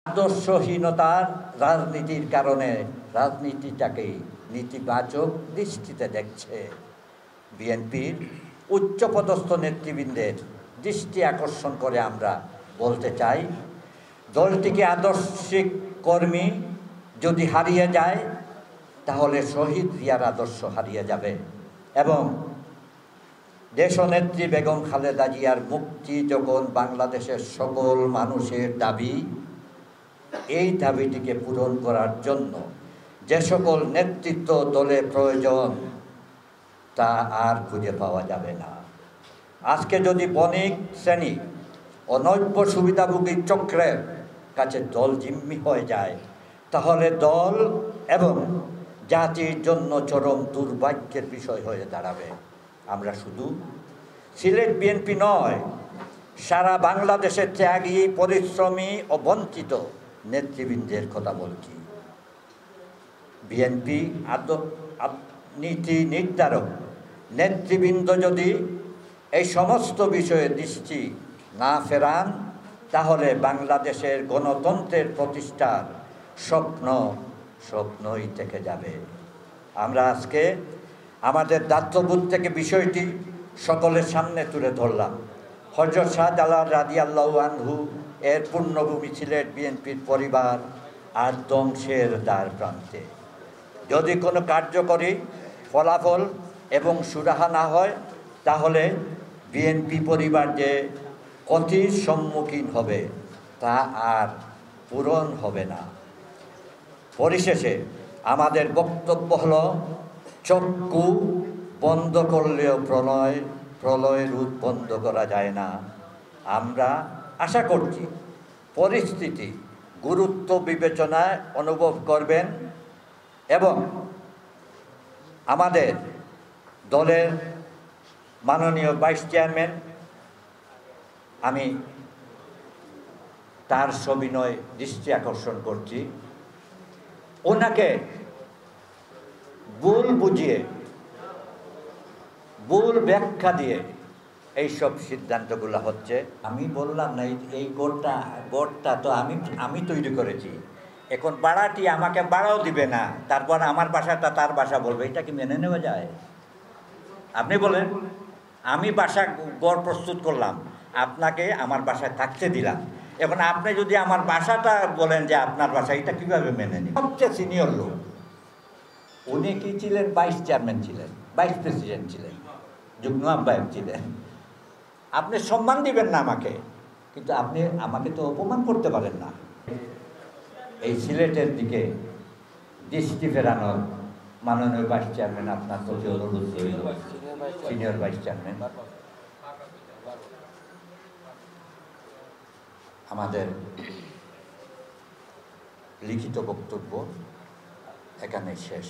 আদর্শহীনতার রাজনীতির কারণে রাজনীতিটাকে নেতিবাচক দৃষ্টিতে দেখছে বিএনপির উচ্চপদস্থ নেতৃবৃন্দের দৃষ্টি আকর্ষণ করে আমরা বলতে চাই, দলটিকে আদর্শিক কর্মী যদি হারিয়ে যায় তাহলে শহীদ জিয়ার আদর্শ হারিয়ে যাবে এবং দেশনেত্রী বেগম খালেদা জিয়ার মুক্তি যখন বাংলাদেশের সকল মানুষের দাবি, এই দাবিটিকে পূরণ করার জন্য যে সকল নেতৃত্ব দলে প্রয়োজন তা আর খুঁজে পাওয়া যাবে না। আজকে যদি বণিক শ্রেণী ও নৈব্য সুবিধাভোগী চক্রের কাছে দল জিম্মি হয়ে যায় তাহলে দল এবং জাতির জন্য চরম দুর্ভাগ্যের বিষয় হয়ে দাঁড়াবে। আমরা শুধু সিলেট বিএনপি নয়, সারা বাংলাদেশের ত্যাগী, পরিশ্রমী ও বঞ্চিত নেতৃবৃন্দের কথা বলছি। বিএনপি নীতি নির্ধারক নেতৃবৃন্দ যদি এই সমস্ত বিষয়ে দৃষ্টি না ফেরান তাহলে বাংলাদেশের গণতন্ত্রের প্রতিষ্ঠার স্বপ্নই থেকে যাবে। আমরা আজকে আমাদের দায়িত্ববোধ থেকে বিষয়টি সকলের সামনে তুলে ধরলাম। হযরত শাহজালাল রাদিয়াল্লাহু আনহু এর পূর্ণভূমি সিলেট বিএনপির পরিবার আর ধ্বংসের দ্বার প্রান্তে। যদি কোনো কার্যকরী ফলাফল এবং সুরাহা না হয় তাহলে বিএনপি পরিবার যে ক্ষতির সম্মুখীন হবে তা আর পূরণ হবে না। পরিশেষে আমাদের বক্তব্য হলো, চক্ষু বন্ধ করলেও প্রলয়ের রোধ বন্ধ করা যায় না। আমরা আশা করছি পরিস্থিতি গুরুত্ব বিবেচনায় অনুভব করবেন এবং আমাদের দলের মাননীয় ভাইস চেয়ারম্যান, আমি তার সবিনয় দৃষ্টি আকর্ষণ করছি, ওনাকে ভুল বুঝিয়ে, ভুল ব্যাখ্যা দিয়ে এইসব সিদ্ধান্তগুলো হচ্ছে। আমি বললাম না এই গড়টা তো আমি তৈরি করেছি, এখন ভাড়াটি আমাকে ভাড়াও দিবে না, তারপর আমার বাসাটা তার বাসা বলবে, এটা কি মেনে নেওয়া যায়? আপনি বলেন, আমি বাসা গড় প্রস্তুত করলাম, আপনাকে আমার বাসায় থাকতে দিলাম, এখন আপনি যদি আমার বাসাটা বলেন যে আপনার বাসা, এটা কীভাবে মেনে নিন? সবচেয়ে সিনিয়র লোক উনি কি ছিলেন? ভাইস চেয়ারম্যান ছিলেন, ভাইস প্রেসিডেন্ট ছিলেন, যুগ্ম আহ্বায়ক ছিলেন। আপনি সম্মান দিবেন না আমাকে, কিন্তু আপনি আমাকে তো অপমান করতে পারেন না। এই সিলেটের দিকে দৃষ্টি ফেরানোর মাননীয় ভাইস চেয়ারম্যান আপনার প্রতি অনুরোধ রইল, সিনিয়র ভাইস চেয়ারম্যান। আমাদের লিখিত বক্তব্য এখানে শেষ।